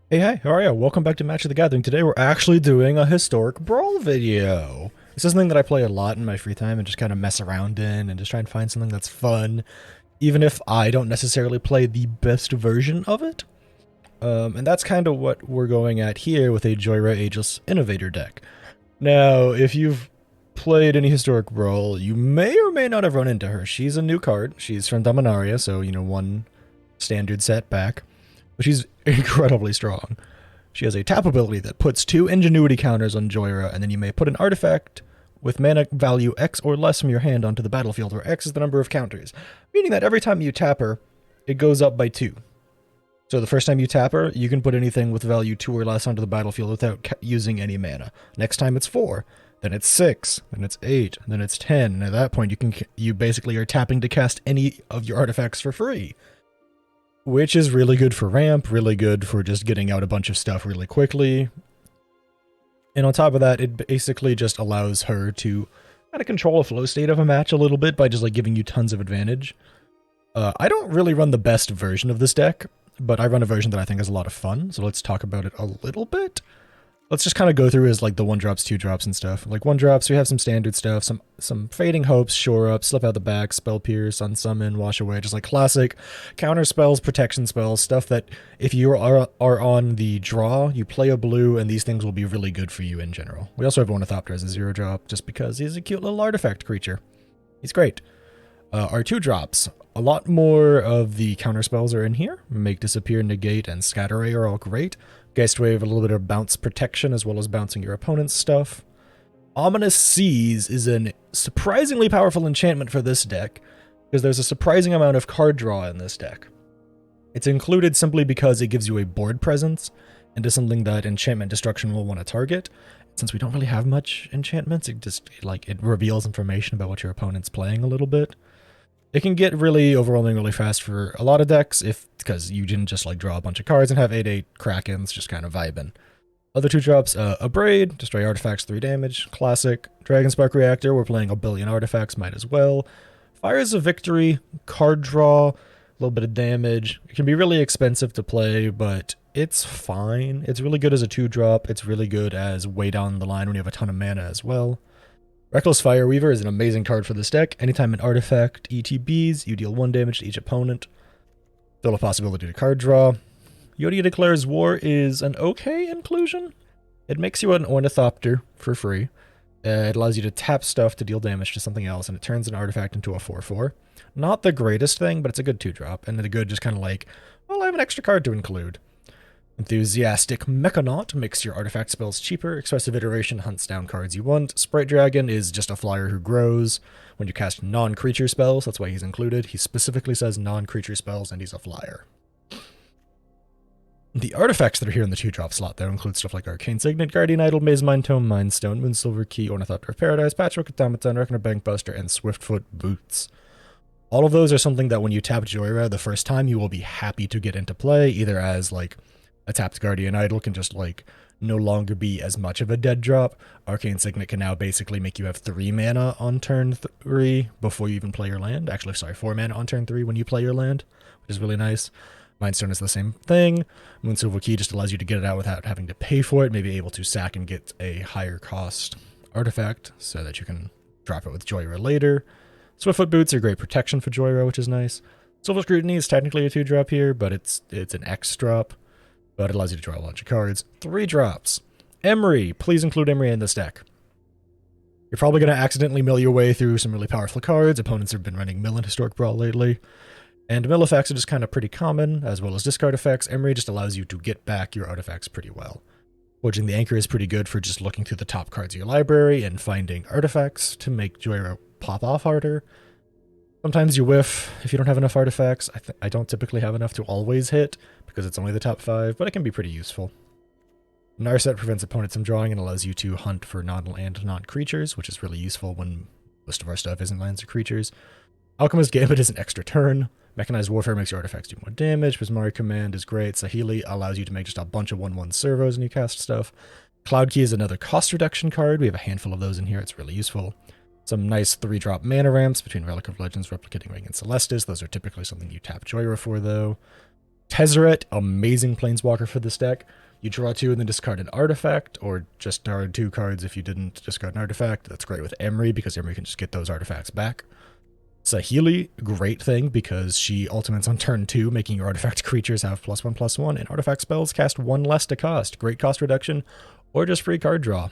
Hey, hi, how are you? Welcome back to Match of the Gathering. Today we're actually doing a historic Brawl video. This is something that I play a lot in my free time and just kind of mess around in and just try and find something that's fun, even if I don't necessarily play the best version of it. And that's kind of what we're going at here with a Jhoira Ageless Innovator deck. Now, if you've played any historic Brawl, you may or may not have run into her. She's a new card. She's from Dominaria, so, one standard set back. But she's incredibly strong. She has a tap ability that puts 2 ingenuity counters on Jhoira, and then you may put an artifact with mana value X or less from your hand onto the battlefield, where X is the number of counters, meaning that every time you tap her, it goes up by 2. So the first time you tap her, you can put anything with value 2 or less onto the battlefield without using any mana. Next time it's 4, then it's 6, then it's 8, then it's 10, and at that point you basically are tapping to cast any of your artifacts for free. Which is really good for ramp, really good for just getting out a bunch of stuff really quickly. And on top of that, it basically just allows her to kind of control a flow state of a match a little bit by just like giving you tons of advantage. I don't really run the best version of this deck, but I run a version that I think is a lot of fun, so let's talk about it a little bit. Let's just kind of go through as like the 1-drops, 2-drops and stuff. Like 1-drops, we have some standard stuff, some Fading Hopes, Shore Up, Slip Out the Back, Spell Pierce, Unsummon, Wash Away, just like classic counter spells, protection spells, stuff that if you are on the draw, you play a blue, and these things will be really good for you in general. We also have Ornithopter as a 0-drop, just because he's a cute little artifact creature. He's great. Our 2-drops, a lot more of the counter spells are in here. Make, Disappear, Negate, and Scatter Ray are all great. Geist Wave, a little bit of bounce protection as well as bouncing your opponent's stuff. Ominous Seas is a surprisingly powerful enchantment for this deck, because there's a surprising amount of card draw in this deck. It's included simply because it gives you a board presence into something that Enchantment Destruction will want to target. Since we don't really have much enchantments, it reveals information about what your opponent's playing a little bit. It can get really overwhelming really fast for a lot of decks because you didn't just like draw a bunch of cards and have 8/8 Krakens just kind of vibing. Other 2-drops, Abrade, destroy artifacts 3 damage, classic. Dragon Spark Reactor, we're playing a billion artifacts, might as well. Fires of Victory, card draw, a little bit of damage. It can be really expensive to play, but it's fine. It's really good as a 2-drop. It's really good as way down the line when you have a ton of mana as well. Reckless Fireweaver is an amazing card for this deck. Anytime an artifact ETBs, you deal 1 damage to each opponent. Still a possibility to card draw. Yodia Declares War is an okay inclusion. It makes you an Ornithopter for free. It allows you to tap stuff to deal damage to something else, and it turns an artifact into a 4/4. Not the greatest thing, but it's a good 2-drop, and a good just kind of like, well, I have an extra card to include. Enthusiastic Mechanaut makes your artifact spells cheaper. Expressive Iteration hunts down cards you want. Sprite Dragon is just a flyer who grows when you cast non-creature spells. That's why he's included. He specifically says non-creature spells, and he's a flyer. The artifacts that are here in the 2-drop slot, though, include stuff like Arcane Signet, Guardian Idol, Maze Mind Tome, Mind Stone, Moonsilver Key, Ornithopter of Paradise, Patchwork Automaton, Reckoner Bankbuster, and Swiftfoot Boots. All of those are something that when you tap Jhoira the first time, you will be happy to get into play, either as like a tapped Guardian Idol can just like no longer be as much of a dead drop. Arcane Signet can now basically make you have 3 mana on turn 3 before you even play your land. Actually, sorry, 4 mana on turn 3 when you play your land, which is really nice. Mindstone is the same thing. Moonsilver Key just allows you to get it out without having to pay for it, maybe able to sack and get a higher cost artifact so that you can drop it with Jhoira later. Swiftfoot Boots are great protection for Jhoira, which is nice. Silver Scrutiny is technically a 2-drop here, but it's an X drop. But it allows you to draw a bunch of cards. 3-drops. Emery. Please include Emery in this deck. You're probably going to accidentally mill your way through some really powerful cards. Opponents have been running mill in Historic Brawl lately. And mill effects are just kind of pretty common, as well as discard effects. Emery just allows you to get back your artifacts pretty well. Forging the Anchor is pretty good for just looking through the top cards of your library and finding artifacts to make Jhoira pop off harder. Sometimes you whiff if you don't have enough artifacts. I don't typically have enough to always hit, because it's only the top 5, but it can be pretty useful. Narset prevents opponents from drawing and allows you to hunt for non-land and non-creatures, which is really useful when most of our stuff isn't lands or creatures. Alchemist Gambit is an extra turn. Mechanized Warfare makes your artifacts do more damage. Prismari Command is great. Sahili allows you to make just a bunch of 1/1 servos when you cast stuff. Cloud Key is another cost reduction card. We have a handful of those in here. It's really useful. Some nice 3-drop mana ramps between Relic of Legends, Replicating Ring, and Celestis. Those are typically something you tap Jhoira for, though. Tezzeret, amazing planeswalker for this deck. You draw 2 and then discard an artifact, or just discard 2 cards if you didn't discard an artifact. That's great with Emery, because Emery can just get those artifacts back. Saheeli, great thing, because she ultimates on turn 2, making your artifact creatures have +1/+1, and artifact spells cast 1 less to cost. Great cost reduction, or just free card draw.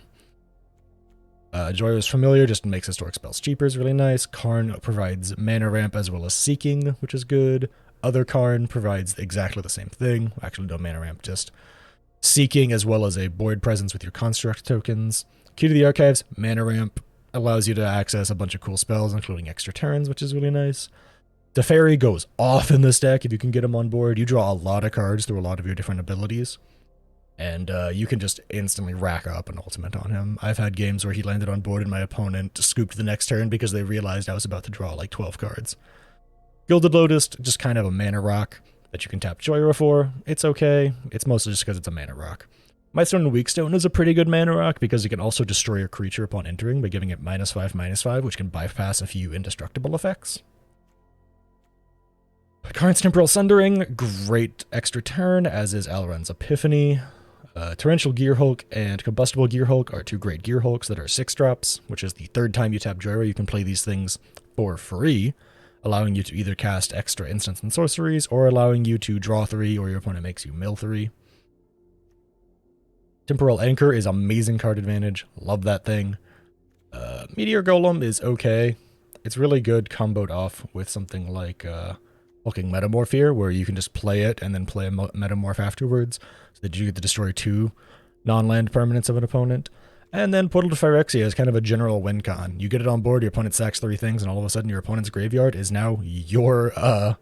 Jhoira's Familiar just makes historic spells cheaper, is really nice. Karn provides mana ramp as well as seeking, which is good. Other Karn provides exactly the same thing. Actually, no mana ramp, just seeking as well as a board presence with your construct tokens. Key to the Archives, mana ramp allows you to access a bunch of cool spells, including extra turns, which is really nice. Teferi goes off in this deck if you can get him on board. You draw a lot of cards through a lot of your different abilities, and you can just instantly rack up an ultimate on him. I've had games where he landed on board and my opponent scooped the next turn because they realized I was about to draw like 12 cards. Gilded Lotus, just kind of a mana rock that you can tap Jhoira for. It's okay. It's mostly just because it's a mana rock. Mightstone and Weakstone is a pretty good mana rock because you can also destroy a creature upon entering by giving it -5/-5, which can bypass a few indestructible effects. Karn's Temporal Sundering, great extra turn, as is Alrund's Epiphany. Torrential Gearhulk and Combustible Gearhulk are 2 great Gearhulks that are 6-drops, which is the 3rd time you tap Jhoira, you can play these things for free, allowing you to either cast extra instants and sorceries, or allowing you to draw 3, or your opponent makes you mill 3. Temporal Anchor is amazing card advantage. Love that thing. Meteor Golem is okay. It's really good comboed off with something like Hulking Metamorph here, where you can just play it and then play a Metamorph afterwards, so that you get to destroy 2 non-land permanents of an opponent. And then Portal to Phyrexia is kind of a general win con. You get it on board, your opponent sacks 3 things, and all of a sudden your opponent's graveyard is now your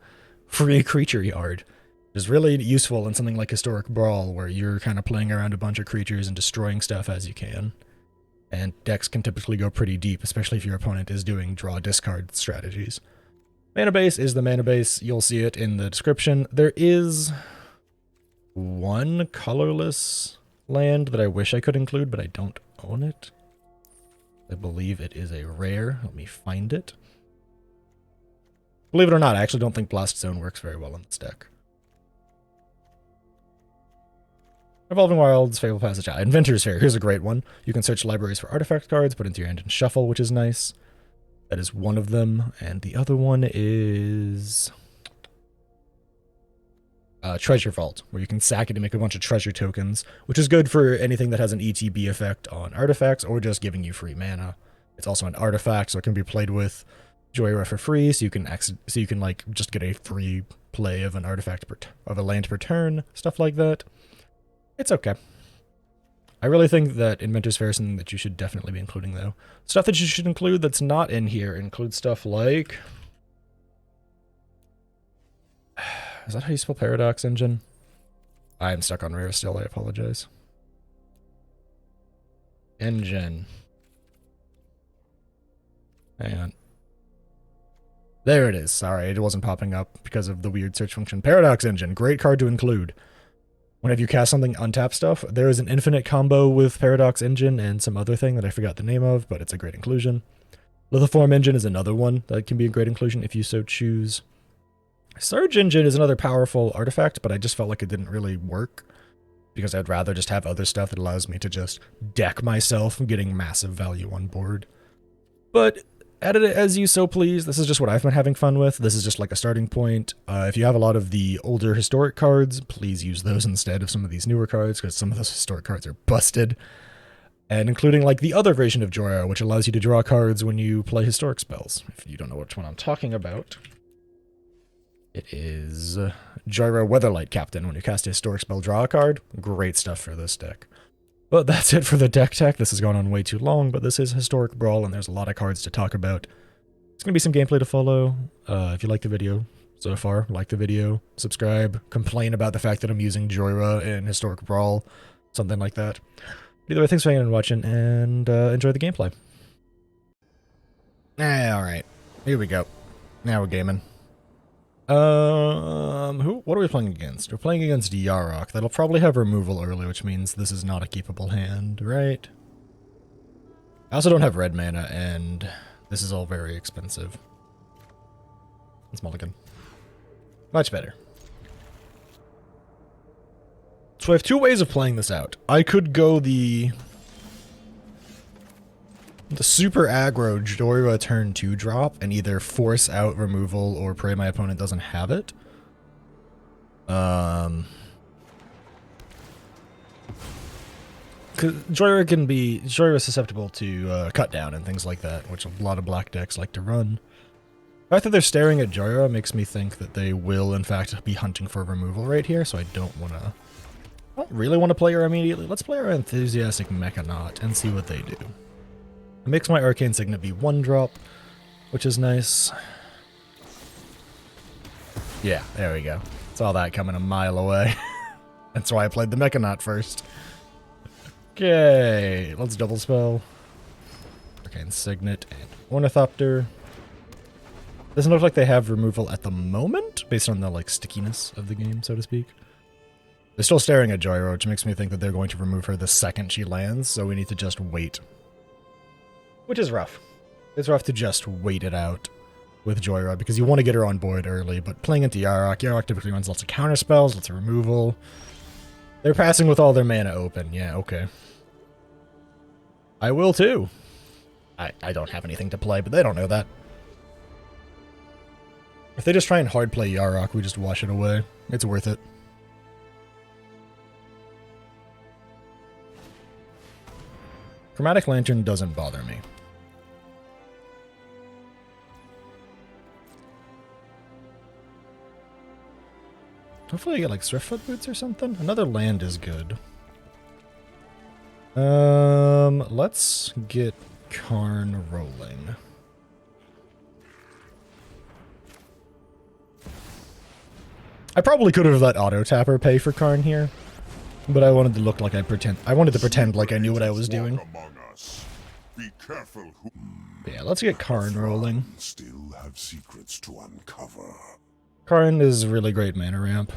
free creature yard. Is really useful in something like Historic Brawl, where you're kind of playing around a bunch of creatures and destroying stuff as you can. And decks can typically go pretty deep, especially if your opponent is doing draw-discard strategies. Mana base is the mana base. You'll see it in the description. There is 1 colorless land that I wish I could include, but I don't own it. I believe it is a rare. Let me find it. Believe it or not, I actually don't think Blast Zone works very well in this deck. Evolving Wilds, Fable Passage. Inventor's Fair. Here's a great one. You can search libraries for artifact cards, put into your hand and shuffle, which is nice. That is one of them. And the other one is Treasure Vault, where you can sack it and make a bunch of treasure tokens, which is good for anything that has an ETB effect on artifacts or just giving you free mana. It's also an artifact, so it can be played with Jhoira for free, so you can like just get a free play of an artifact of a land per turn, stuff like that. It's okay. I really think that Inventor's Fair is something that you should definitely be including, though. Stuff that you should include that's not in here includes stuff like... Is that how you spell Paradox Engine? I'm stuck on rare still, I apologize. Engine. Hang on. There it is. Sorry, it wasn't popping up because of the weird search function. Paradox Engine, great card to include. Whenever you cast something untap stuff, there is an infinite combo with Paradox Engine and some other thing that I forgot the name of, but it's a great inclusion. Lithoform Engine is another one that can be a great inclusion if you so choose. Surge Engine is another powerful artifact, but I just felt like it didn't really work, because I'd rather just have other stuff that allows me to just deck myself getting massive value on board. But edit it as you so please. This is just what I've been having fun with. This is just like a starting point. If you have a lot of the older historic cards, please use those instead of some of these newer cards, because some of those historic cards are busted. And including like the other version of Jhoira, which allows you to draw cards when you play historic spells. If you don't know which one I'm talking about, it is Jhoira Weatherlight Captain. When you cast a historic spell, draw a card. Great stuff for this deck. But that's it for the deck tech. This has gone on way too long, but this is Historic Brawl, and there's a lot of cards to talk about. It's going to be some gameplay to follow. If you like the video so far, like the video, subscribe, complain about the fact that I'm using Jhoira in Historic Brawl, something like that. Either way, thanks for hanging and watching, and enjoy the gameplay. Alright, here we go. Now we're gaming. What are we playing against? We're playing against Yarok. That'll probably have removal early, which means this is not a keepable hand, right? I also don't have red mana, and this is all very expensive. It's mulligan. Much better. So I have two ways of playing this out. I could go the super aggro Jhoira turn 2 drop and either force out removal or pray my opponent doesn't have it. Cause Jhoira is susceptible to cut down and things like that, which a lot of black decks like to run. The fact that they're staring at Jhoira makes me think that they will in fact be hunting for removal right here, so I don't really want to play her immediately. Let's play our Enthusiastic Mechanaut and see what they do. It makes my Arcane Signet be 1-drop, which is nice. Yeah, there we go. Saw that coming a mile away. That's why I played the Mechanaut first. Okay, let's double spell. Arcane Signet and Ornithopter. Doesn't look like they have removal at the moment, based on the like stickiness of the game, so to speak. They're still staring at Jhoira, which makes me think that they're going to remove her the second she lands, so we need to just wait. Which is rough. It's rough to just wait it out with Jhoira, because you want to get her on board early, but playing into Yarok typically runs lots of counter spells, lots of removal. They're passing with all their mana open. Yeah, okay. I will too. I don't have anything to play, but they don't know that. If they just try and hard play Yarok, we just wash it away. It's worth it. Chromatic Lantern doesn't bother me. Hopefully I get like Swiftfoot Boots or something. Another land is good. Let's get Karn rolling. I probably could have let Auto Tapper pay for Karn here, but I wanted to look like I wanted to pretend like I knew what I was doing. Be careful who Yeah, let's get Karn rolling. still have secrets to uncover. Karn is a really great mana ramp.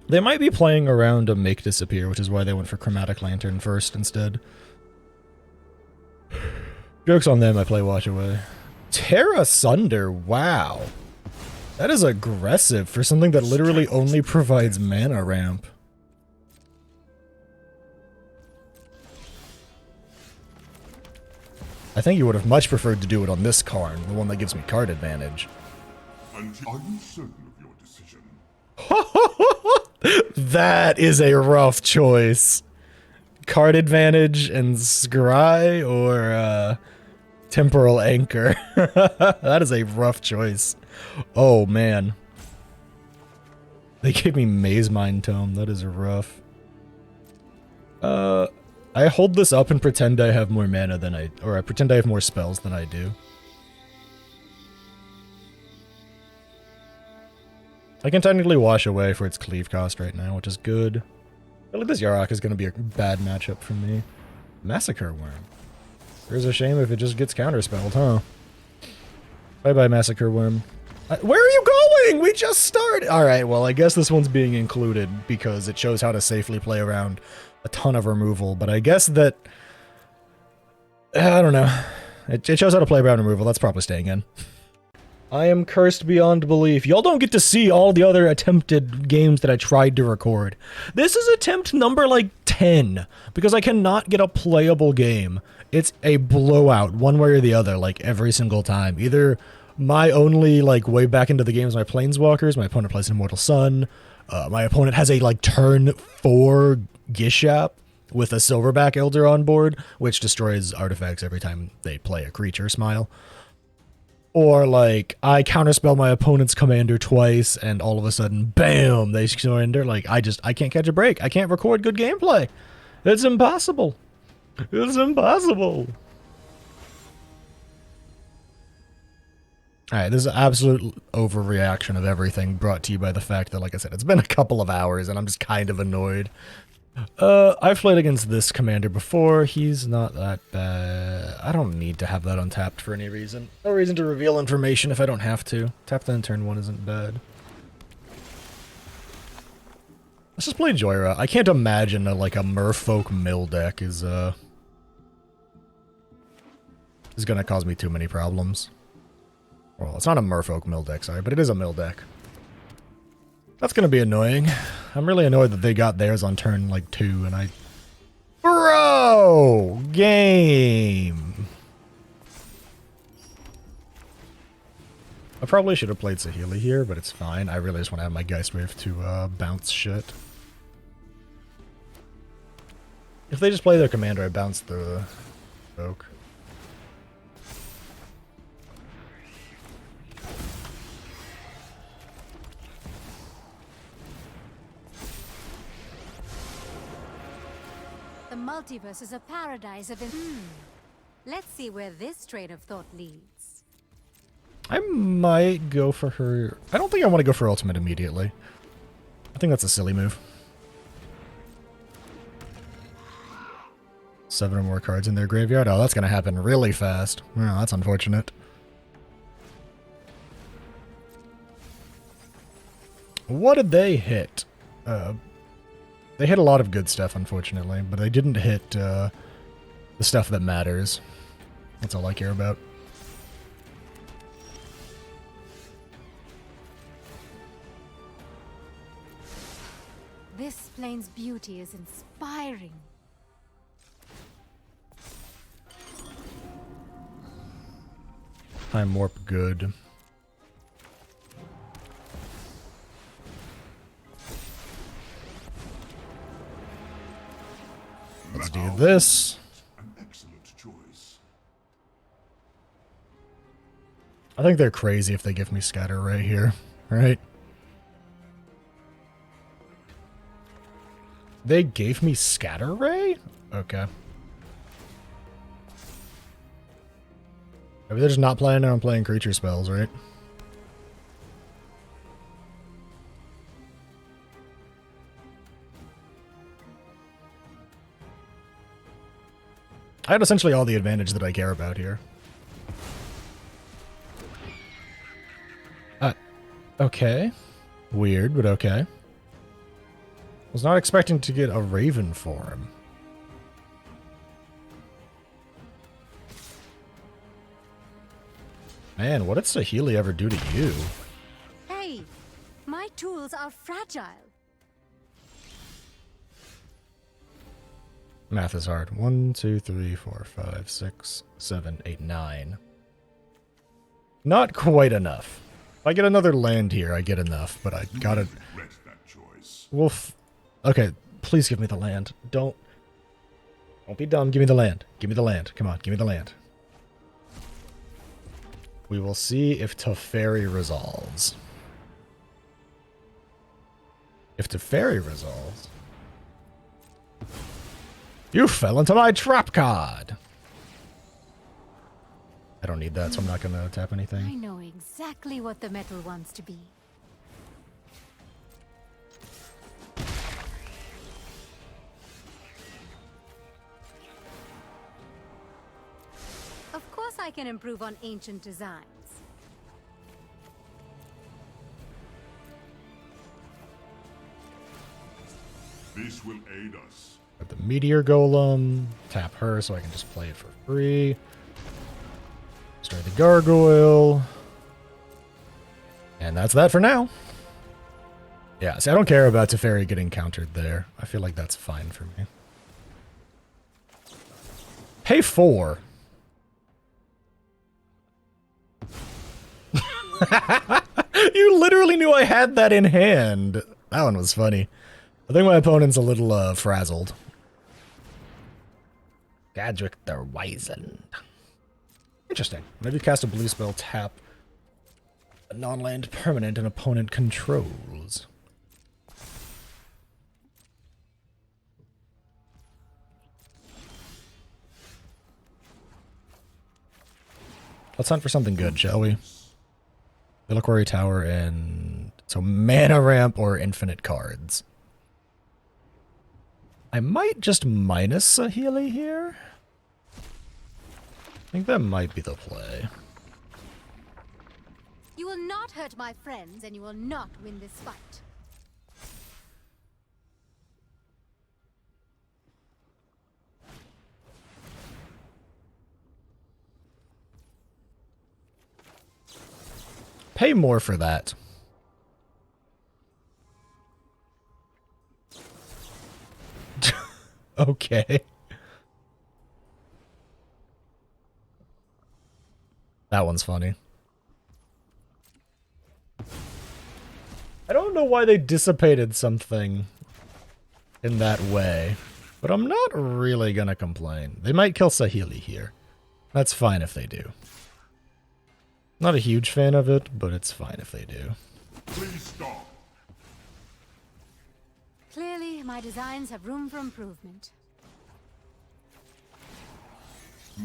They might be playing around a Make Disappear, which is why they went for Chromatic Lantern first instead. Joke's on them, I play Watch Away. Terra Sunder, wow. That is aggressive for something that literally only provides mana ramp. I think you would have much preferred to do it on this Karn, the one that gives me card advantage. Are you certain of your decision? That is a rough choice. Card advantage and Scry or Temporal Anchor. That is a rough choice. Oh man. They gave me Maze Mind Tome. That is rough. I hold this up and pretend I have more mana than I pretend I have more spells than I do. I can technically wash away for its cleave cost right now, which is good. I feel like this Yarok is going to be a bad matchup for me. Massacre Worm. There's a shame if it just gets counterspelled, huh? Bye-bye, Massacre Worm. Where are you going? We just started! Alright, well, I guess this one's being included because it shows how to safely play around a ton of removal, but I guess that... I don't know. It shows how to play around removal. That's probably staying in. I am cursed beyond belief. Y'all don't get to see all the other attempted games that I tried to record. This is attempt number, like, 10, because I cannot get a playable game. It's a blowout, one way or the other, like, every single time. Either my only, like, way back into the game is my Planeswalkers, my opponent plays an Immortal Sun, my opponent has a, like, turn 4 Gishap with a Silverback Elder on board, which destroys artifacts every time they play a creature, smile. Or, like, I counterspell my opponent's commander twice, and all of a sudden, bam, they surrender. Like, I can't catch a break. I can't record good gameplay. It's impossible. It's impossible. Alright, this is an absolute overreaction of everything brought to you by the fact that, like I said, it's been a couple of hours, and I'm just kind of annoyed. I've played against this commander before. He's not that bad. I don't need to have that untapped for any reason. No reason to reveal information if I don't have to. Tap that in turn 1 isn't bad. Let's just play Jhoira. I can't imagine like a Merfolk mill deck is gonna cause me too many problems. Well, it's not a Merfolk mill deck, sorry, but it is a mill deck. That's gonna be annoying. I'm really annoyed that they got theirs on turn, like, 2, and I... Bro! Game! I probably should have played Saheeli here, but it's fine. I really just want to have my Geist Wave to bounce shit. If they just play their commander, I bounce the Oak. The multiverse is a paradise of... Let's see where this train of thought leads. I might go for her... I don't think I want to go for ultimate immediately. I think that's a silly move. 7 or more cards in their graveyard. Oh, that's going to happen really fast. Oh, that's unfortunate. What did they hit? They hit a lot of good stuff, unfortunately, but they didn't hit the stuff that matters. That's all I care about. This plane's beauty is inspiring. Time warp good. Let's do this. An excellent choice. I think they're crazy if they give me Scatter right here, right? They gave me Scatter Ray? Okay. Maybe they're just not planning on playing creature spells, right? I had essentially all the advantage that I care about here. Okay. Weird, but okay. Was not expecting to get a Raven form. Man, what did Saheeli ever do to you? Hey, my tools are fragile. Math is hard. 1, 2, 3, 4, 5, 6, 7, 8, 9. Not quite enough. If I get another land here, I get enough, but I gotta... Regret that choice. Wolf. Okay, please give me the land. Don't be dumb. Give me the land. Give me the land. Come on, give me the land. We will see if Teferi resolves. If Teferi resolves... You fell into my trap card! I don't need that, so I'm not gonna tap I anything. know exactly what the metal wants to be. Of course I can improve on ancient designs. This will aid us. Got the Meteor Golem. Tap her so I can just play it for free. Destroy the Gargoyle. And that's that for now. Yeah, see, I don't care about Teferi getting countered there. I feel like that's fine for me. Pay 4. You literally knew I had that in hand. That one was funny. I think my opponent's a little frazzled. Gadrick the Wizened. Interesting. Whenever you cast a blue spell, tap a non-land permanent an opponent controls. Let's hunt for something good, shall we? Reliquary Tower and... So mana ramp or infinite cards. I might just minus Saheeli here. I think that might be the play. You will not hurt my friends, and you will not win this fight. Pay more for that. Okay. That one's funny. I don't know why they dissipated something in that way, but I'm not really gonna complain. They might kill Sahili here. That's fine if they do. Not a huge fan of it, but it's fine if they do. Please stop. Clearly, my designs have room for improvement.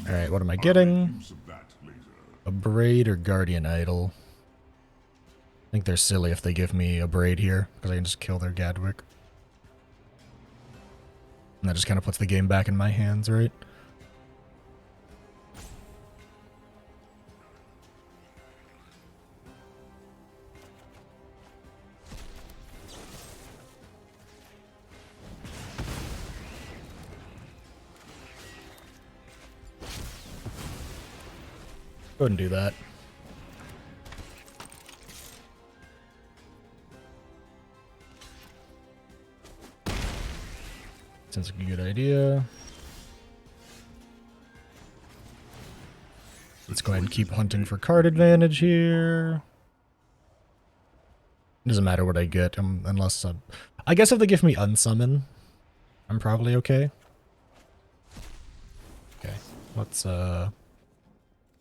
Alright, what am I I'll getting? make use of that later. A braid or guardian idol? I think they're silly if they give me a braid here, because I can just kill their Gadwick. And that just kind of puts the game back in my hands, right? Go ahead and do that. Sounds like a good idea. Let's go ahead and keep hunting for card advantage here. Doesn't matter what I get, unless I guess if they give me unsummon, I'm probably okay. Okay, let's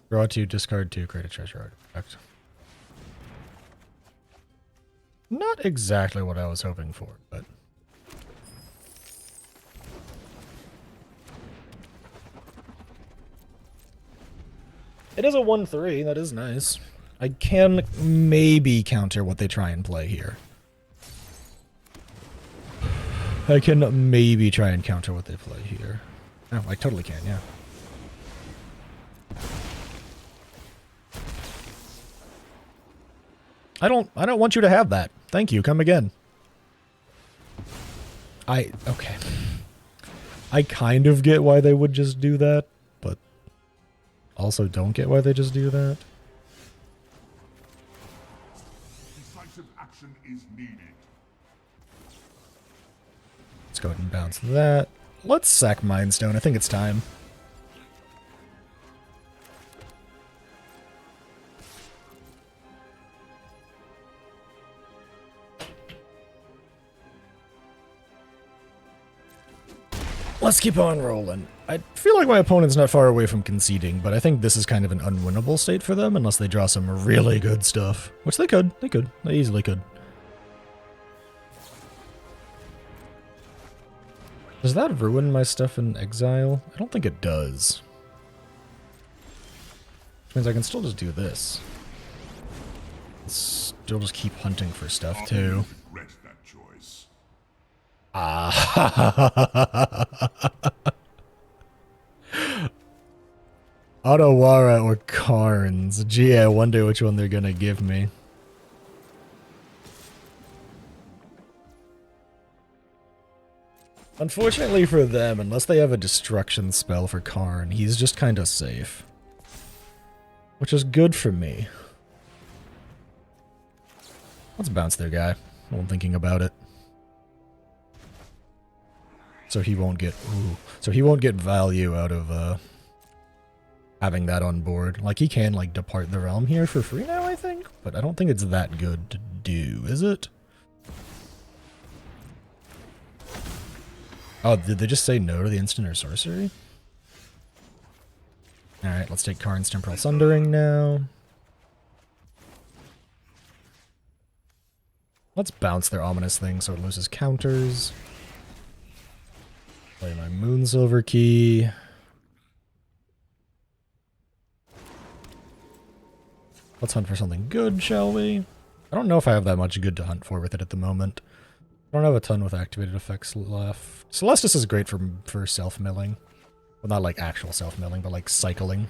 draw 2, discard 2, create a treasure artifact. Not exactly what I was hoping for, but it is a 1/3, that is nice. I can maybe counter what they try and play here. I can maybe try and counter what they play here. Oh, I totally can, yeah. I don't want you to have that. Thank you, come again. Okay. I kind of get why they would just do that, but also don't get why they just do that. Decisive action is needed. Let's go ahead and bounce that. Let's sack Mindstone. I think it's time. Let's keep on rolling. I feel like my opponent's not far away from conceding, but I think this is kind of an unwinnable state for them unless they draw some really good stuff. Which they could. They could. They easily could. Does that ruin my stuff in exile? I don't think it does. Which means I can still just do this. Still just keep hunting for stuff too. Regret that choice. Otawara or Carnes. Gee, I wonder which one they're gonna give me. Unfortunately for them, unless they have a destruction spell for Karn, he's just kind of safe. Which is good for me. Let's bounce their guy. while I'm thinking about it. So he won't get value out of having that on board. Like, he can like depart the realm here for free now, I think, but I don't think it's that good to do, is it? Oh, did they just say no to the instant or sorcery? Alright, let's take Karn's Temporal Sundering now. Let's bounce their ominous thing so it loses counters. Play my Moonsilver Key. Let's hunt for something good, shall we? I don't know if I have that much good to hunt for with it at the moment. I don't have a ton with activated effects left. Celestis is great for self-milling. Well, not like actual self-milling, but like cycling.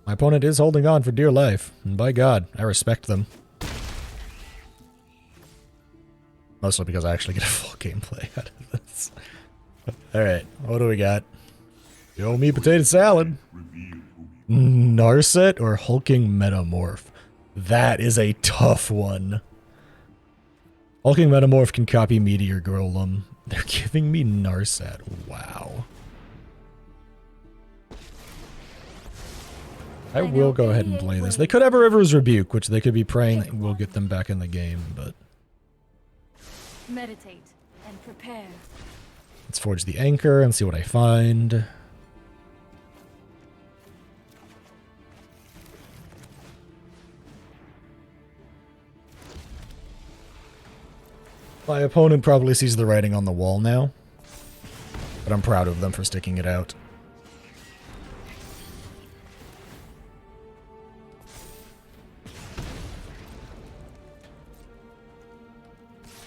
My opponent is holding on for dear life, and by God, I respect them. Mostly because I actually get a full gameplay out of this. Alright, what do we got? Yo, me potato salad. Narset or hulking metamorph? That is a tough one. Hulking Metamorph can copy Meteor Golem. They're giving me Narset. Wow. I will go ahead and play this. They could have a River's Rebuke, which they could be praying that will get them back in the game, but... Meditate and prepare. Let's forge the anchor and see what I find. My opponent probably sees the writing on the wall now, but I'm proud of them for sticking it out.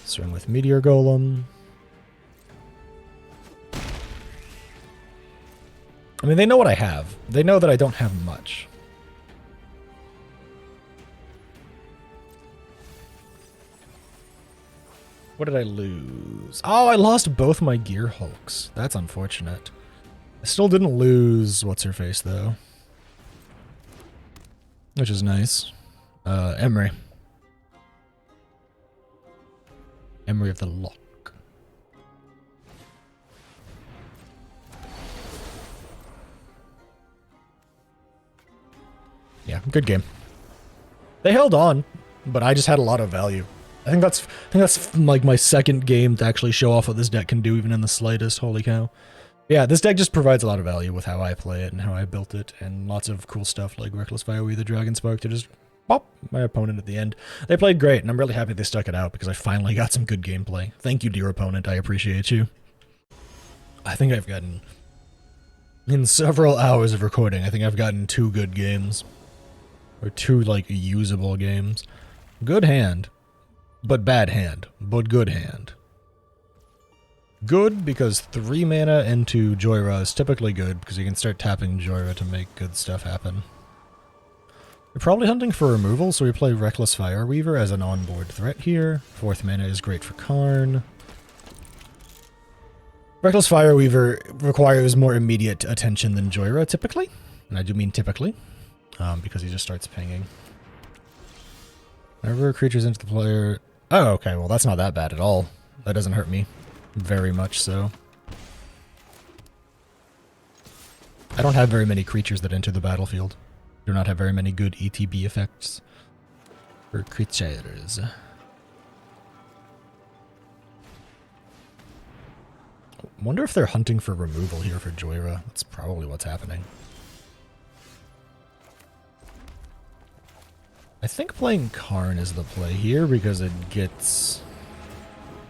Swing with Meteor Golem. I mean, they know what I have. They know that I don't have much. What did I lose? Oh, I lost both my Gear Hulks. That's unfortunate. I still didn't lose what's-her-face, though. Which is nice. Emery. Emery of the Lock. Yeah, good game. They held on, but I just had a lot of value. I think that's like my second game to actually show off what this deck can do, even in the slightest. Holy cow. Yeah, this deck just provides a lot of value with how I play it and how I built it, and lots of cool stuff like Reckless Fire with the Dragon Spark to just pop my opponent at the end. They played great, and I'm really happy they stuck it out because I finally got some good gameplay. Thank you, dear opponent. I appreciate you. I think I've gotten, in several hours of recording, I think I've gotten 2 good games. Or 2, like, usable games. Good hand. But bad hand. But good hand. Good because 3 mana into Jhoira is typically good because you can start tapping Jhoira to make good stuff happen. We're probably hunting for removal, so we play Reckless Fireweaver as an onboard threat here. 4th mana is great for Karn. Reckless Fireweaver requires more immediate attention than Jhoira typically. And I do mean typically. Because he just starts pinging. Whenever a creature's into the player... Oh, okay, well that's not that bad at all. That doesn't hurt me. Very much so. I don't have very many creatures that enter the battlefield. Do not have very many good ETB effects for creatures. Wonder if they're hunting for removal here for Jhoira. That's probably what's happening. I think playing Karn is the play here because it gets...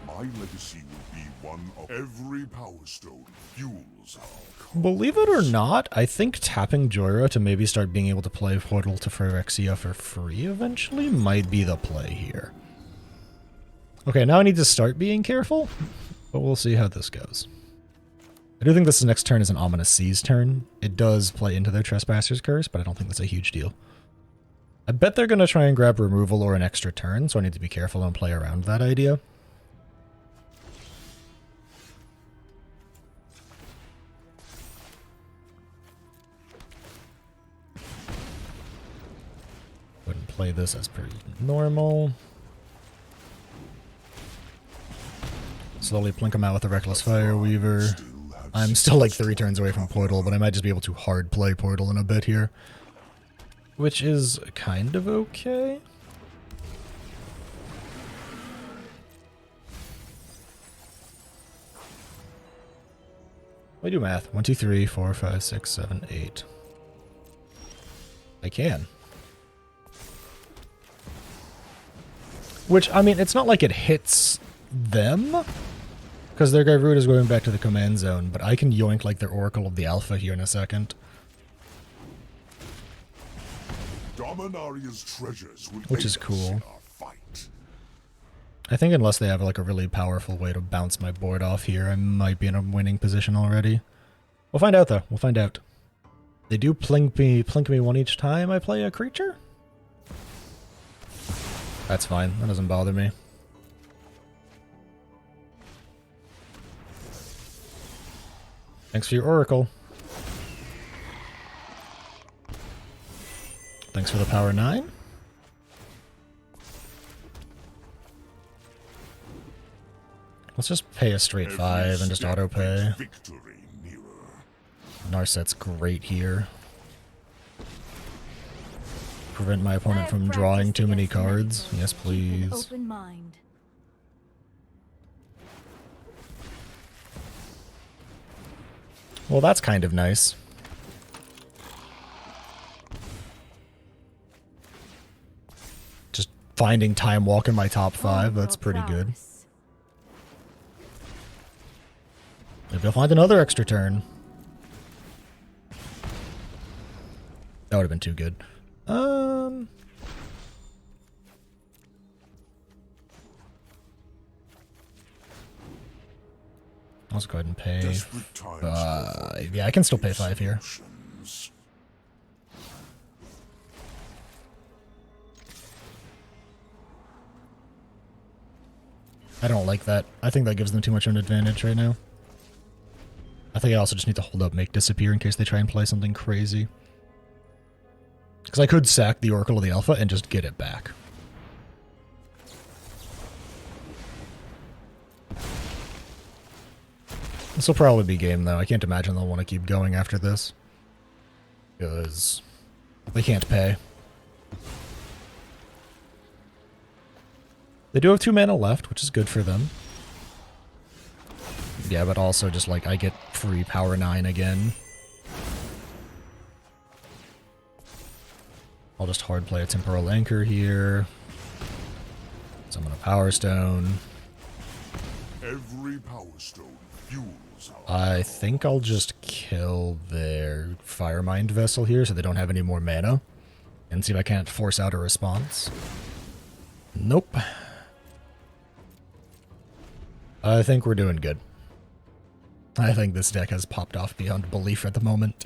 My legacy will be one of every power stone fuels our... Believe it or not, I think tapping Jhoira to maybe start being able to play Portal to Phyrexia for free eventually might be the play here. Okay, now I need to start being careful, but we'll see how this goes. I do think this next turn is an Ominous Sea's turn. It does play into their Trespasser's Curse, but I don't think that's a huge deal. I bet they're going to try and grab removal or an extra turn, so I need to be careful and play around that idea. Wouldn't play this as per normal. Slowly plink them out with the Reckless Fireweaver. I'm still like 3 turns away from Portal, but I might just be able to hard play Portal in a bit here. Which is kind of okay. Let me do math. 1, 2, 3, 4, 5, 6, 7, 8. I can. Which, I mean, it's not like it hits them, because their Gyrood is going back to the command zone, but I can yoink like their Oracle of the Alpha here in a second. Dominaria's treasures will Which is aid us cool. in our fight. I think unless they have like a really powerful way to bounce my board off here, I might be in a winning position already. We'll find out though. We'll find out. They do plink me 1 each time I play a creature? That's fine. That doesn't bother me. Thanks for your Oracle. Thanks for the power 9. Let's just pay a straight 5 and just auto pay. Victory nearer. Narset's great here. Prevent my opponent from drawing too many cards. Yes, please. Open mind. Well, that's kind of nice. Just finding Time Walk in my top 5, that's pretty good. Maybe I'll find another extra turn. That would have been too good. Let's go ahead and pay 5. Yeah, I can still pay 5 here. I don't like that. I think that gives them too much of an advantage right now. I think I also just need to hold up Make Disappear in case they try and play something crazy. Because I could sack the Oracle of the Alpha and just get it back. This will probably be game, though. I can't imagine they'll want to keep going after this. Because they can't pay. They do have 2 mana left, which is good for them. Yeah, but also just like I get free power 9 again. I'll just hard play a Temporal Anchor here. Summon a Power Stone. Every Power Stone fuels I think I'll just kill their Firemind Vessel here so they don't have any more mana. And see if I can't force out a response. Nope. I think we're doing good. I think this deck has popped off beyond belief at the moment.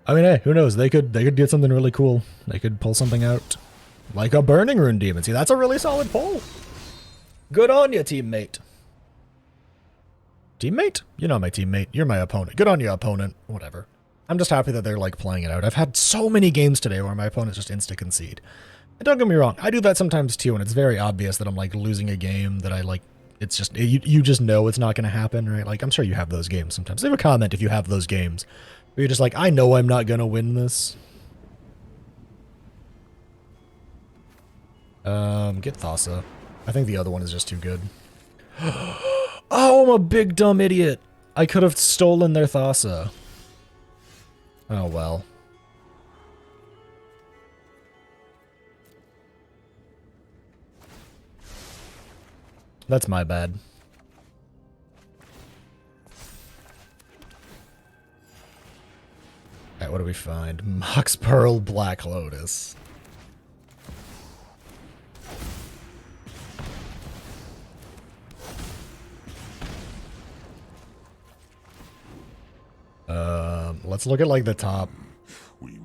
I mean, hey, who knows? They could get something really cool. They could pull something out. Like a Burning Rune Demon. See, that's a really solid pull. Good on you, teammate. Teammate? You're not my teammate. You're my opponent. Good on you, opponent. Whatever. I'm just happy that they're, like, playing it out. I've had so many games today where my opponents just insta-concede. And don't get me wrong. I do that sometimes, too, and it's very obvious that I'm, like, losing a game that I, like, it's just, you just know it's not going to happen, right? Like, I'm sure you have those games sometimes. Leave a comment if you have those games. Where you're just like, I know I'm not going to win this. Get Thassa. I think the other one is just too good. Oh, I'm a big dumb idiot. I could have stolen their Thassa. Oh, well. That's my bad. Alright, what do we find? Mox Pearl Black Lotus. Let's look at like the top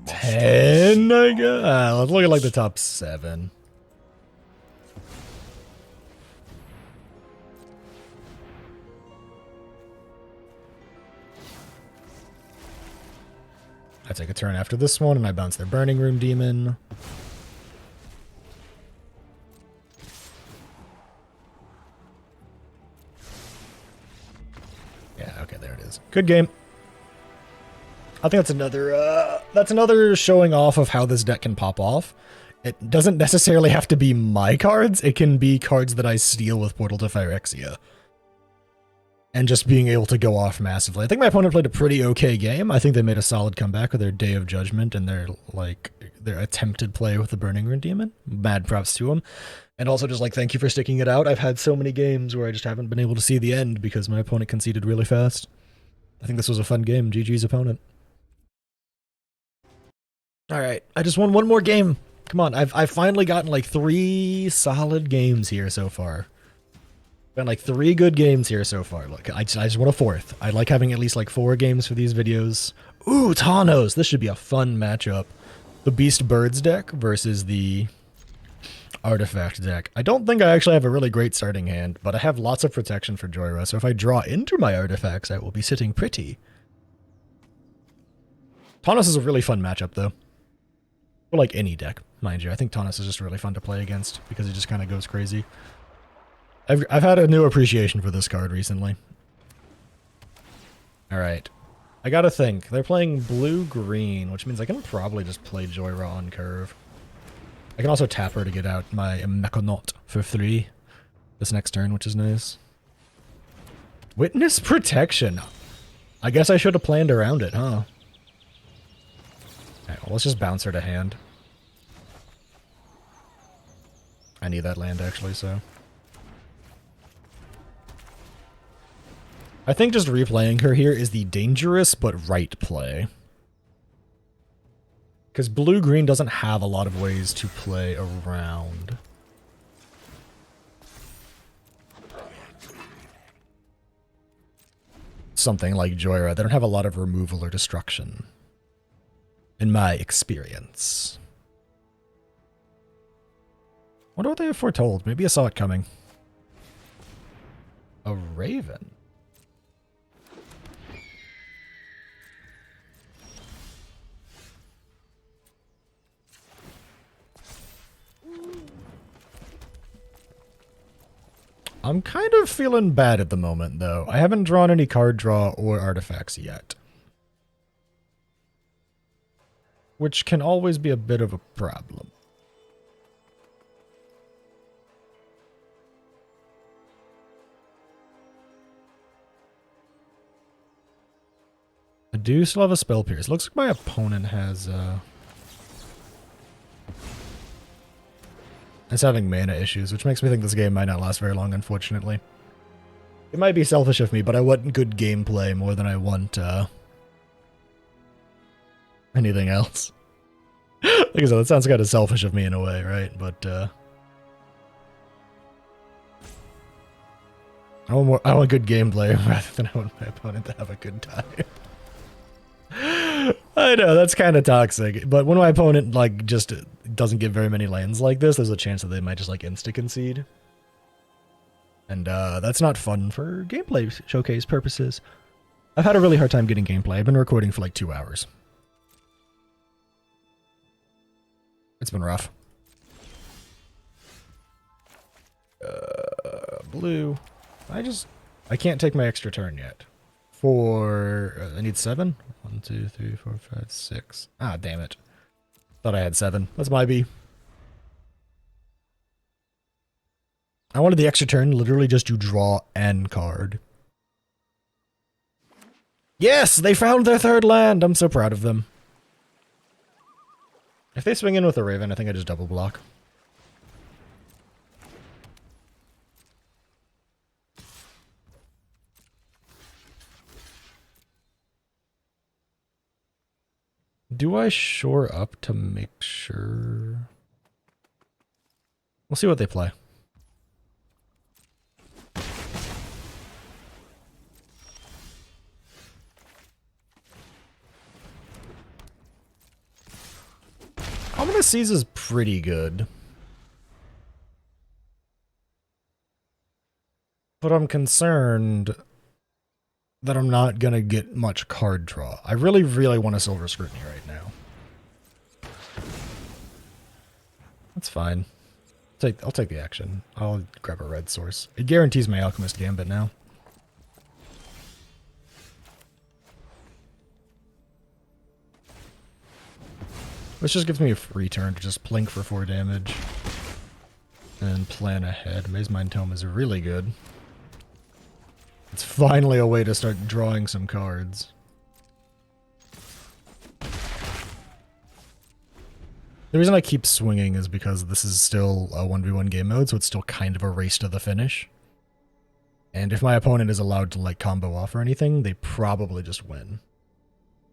10, I guess. Let's look at like the top 7. I take a turn after this one, and I bounce their Burning Rune Demon. Yeah, okay, there it is. Good game. I think that's another showing off of how this deck can pop off. It doesn't necessarily have to be my cards. It can be cards that I steal with Portal to Phyrexia. And just being able to go off massively. I think my opponent played a pretty okay game. I think they made a solid comeback with their Day of Judgment and their attempted play with the Burning Rune Demon. Mad props to them. And also just like, thank you for sticking it out. I've had so many games where I just haven't been able to see the end because my opponent conceded really fast. I think this was a fun game. GG's opponent. Alright, I just won one more game. Come on, I've finally gotten like 3 solid games here so far. Been like 3 good games here so far. Look, I just want a 4th. I like having at least like 4 games for these videos. Ooh, Tawnos! This should be a fun matchup. The Beast Birds deck versus the Artifact deck. I don't think I actually have a really great starting hand, but I have lots of protection for Jhoira, so if I draw into my artifacts, I will be sitting pretty. Tawnos is a really fun matchup, though. For like any deck, mind you. I think Tawnos is just really fun to play against because it just kind of goes crazy. I've had a new appreciation for this card recently. Alright. I gotta think. They're playing blue-green, which means I can probably just play Jhoira on curve. I can also tap her to get out my Mechonaut for 3 this next turn, which is nice. Witness Protection. I guess I should have planned around it, huh? Alright, well, let's just bounce her to hand. I need that land, actually, so... I think just replaying her here is the dangerous but right play. Because blue-green doesn't have a lot of ways to play around. Something like Jhoira. They don't have a lot of removal or destruction. In my experience. Wonder what they have foretold. Maybe I saw it coming. A raven. I'm kind of feeling bad at the moment, though. I haven't drawn any card draw or artifacts yet. Which can always be a bit of a problem. I do still have a Spell Pierce. Looks like my opponent has, is having mana issues, which makes me think this game might not last very long, unfortunately. It might be selfish of me, but I want good gameplay more than I want, anything else. Like I said, that sounds kind of selfish of me in a way, right? But, I want good gameplay rather than I want my opponent to have a good time. I know, that's kind of toxic, but when my opponent, like, just doesn't get very many lands like this, there's a chance that they might just, like, insta-concede. And, that's not fun for gameplay showcase purposes. I've had a really hard time getting gameplay. I've been recording for, like, 2 hours. It's been rough. Blue. I can't take my extra turn yet. I need 7? 1, 2, 3, 4, 5, 6. Ah, damn it. Thought I had 7. That's my B. I wanted the extra turn literally just to draw an card. Yes! They found their 3rd land! I'm so proud of them. If they swing in with a Raven, I think I just double block. Do I shore up to make sure? We'll see what they play. Ominous Seas is pretty good. But I'm concerned that I'm not gonna get much card draw. I really, really want a Silver Scrutiny right now. That's fine. I'll take the action. I'll grab a red source. It guarantees my Alchemist Gambit now. This just gives me a free turn to just plink for 4 damage. And plan ahead. Maze Mind Tome is really good. It's finally a way to start drawing some cards. The reason I keep swinging is because this is still a 1v1 game mode, so it's still kind of a race to the finish. And if my opponent is allowed to, like, combo off or anything, they probably just win.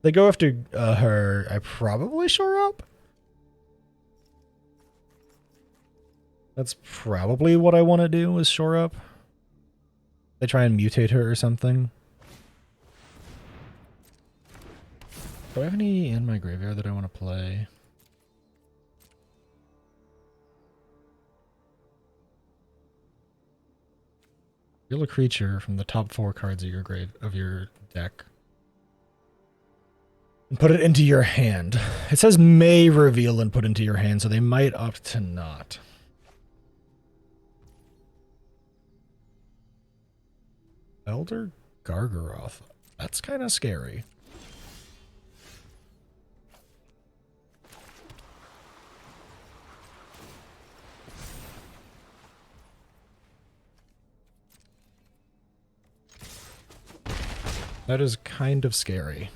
They go after her, I probably shore up? That's probably what I want to do, is shore up. They try and mutate her or something. Do I have any in my graveyard that I want to play? Deal a creature from the top 4 cards of your deck. And put it into your hand. It says may reveal and put into your hand, so they might opt to not. Elder Gargaroth. That's kind of scary. That is kind of scary.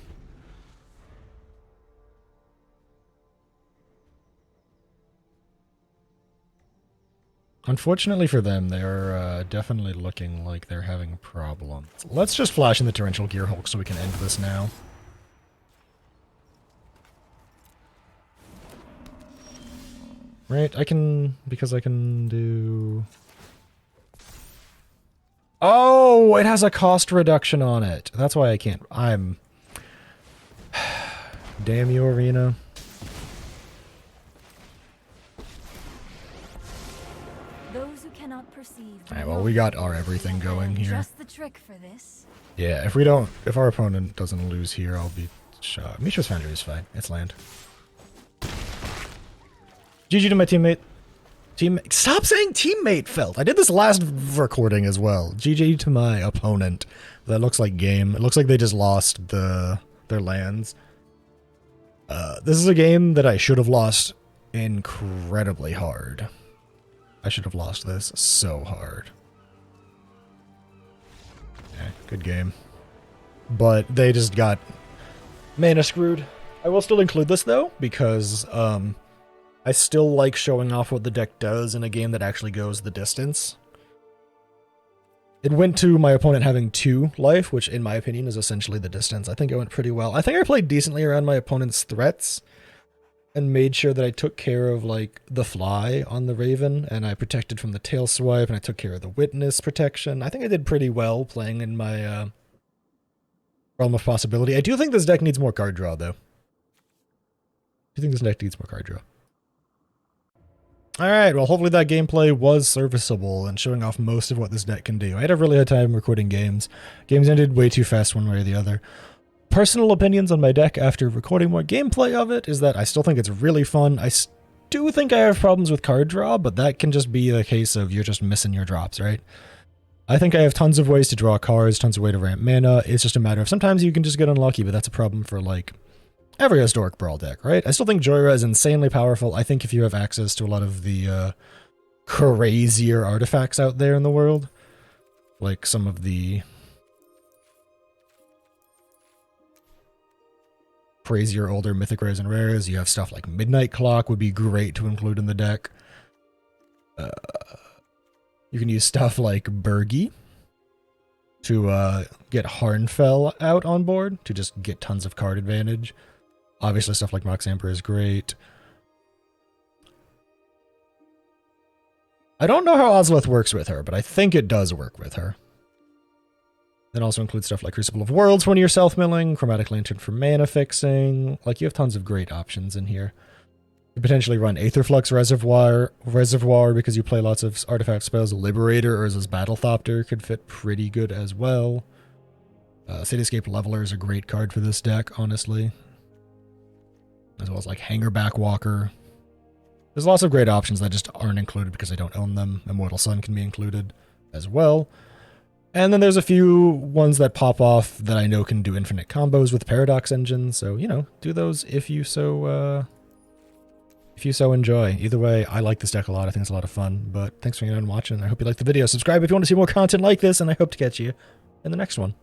Unfortunately for them, they're definitely looking like they're having problems. Let's just flash in the Torrential Gear Hulk so we can end this now. Right, because I can do... Oh, it has a cost reduction on it. That's why I can't. Damn you, Arena. Those who cannot perceive. Alright, well, we got our everything going here. Just the trick for this. Yeah, if our opponent doesn't lose here, I'll be shocked. Mishra's Foundry is fine. It's land. GG to my teammate. Stop saying teammate, Felt. I did this last recording as well. GG to my opponent. That looks like game. It looks like they just lost their lands. This is a game that I should have lost incredibly hard. I should have lost this so hard. Yeah, good game. But they just got mana screwed. I will still include this though, because I still like showing off what the deck does in a game that actually goes the distance. It went to my opponent having 2 life, which in my opinion is essentially the distance. I think it went pretty well. I think I played decently around my opponent's threats and made sure that I took care of like the fly on the Raven, and I protected from the tail swipe, and I took care of the witness protection. I think I did pretty well playing in my realm of possibility. I do think this deck needs more card draw though. I think this deck needs more card draw. Alright, well hopefully that gameplay was serviceable and showing off most of what this deck can do. I had a really hard time recording games. Games ended way too fast one way or the other. Personal opinions on my deck after recording more gameplay of it is that I still think it's really fun. I do think I have problems with card draw, but that can just be the case of you're just missing your drops, right? I think I have tons of ways to draw cards, tons of ways to ramp mana. It's just a matter of sometimes you can just get unlucky, but that's a problem for like every historic Brawl deck, right? I still think Jhoira is insanely powerful. I think if you have access to a lot of the crazier artifacts out there in the world, like some of the crazier older mythic rares and rares, you have stuff like Midnight Clock would be great to include in the deck. You can use stuff like Burgi to get Harnfell out on board to just get tons of card advantage. Obviously, stuff like Mox Amper is great. I don't know how Ozolith works with her, but I think it does work with her. Then also includes stuff like Crucible of Worlds when you're self-milling, Chromatic Lantern for mana fixing. Like, you have tons of great options in here. You potentially run Aetherflux Reservoir because you play lots of artifact spells. Liberator or Urza's Battlethopter could fit pretty good as well. Cityscape Leveler is a great card for this deck, honestly. As well as like Hangerback Walker. There's lots of great options that just aren't included because I don't own them. Immortal Sun can be included as well. And then there's a few ones that pop off that I know can do infinite combos with Paradox Engine. So, you know, do those if you so enjoy. Either way, I like this deck a lot. I think it's a lot of fun. But thanks for hanging out and watching. I hope you liked the video. Subscribe if you want to see more content like this, and I hope to catch you in the next one.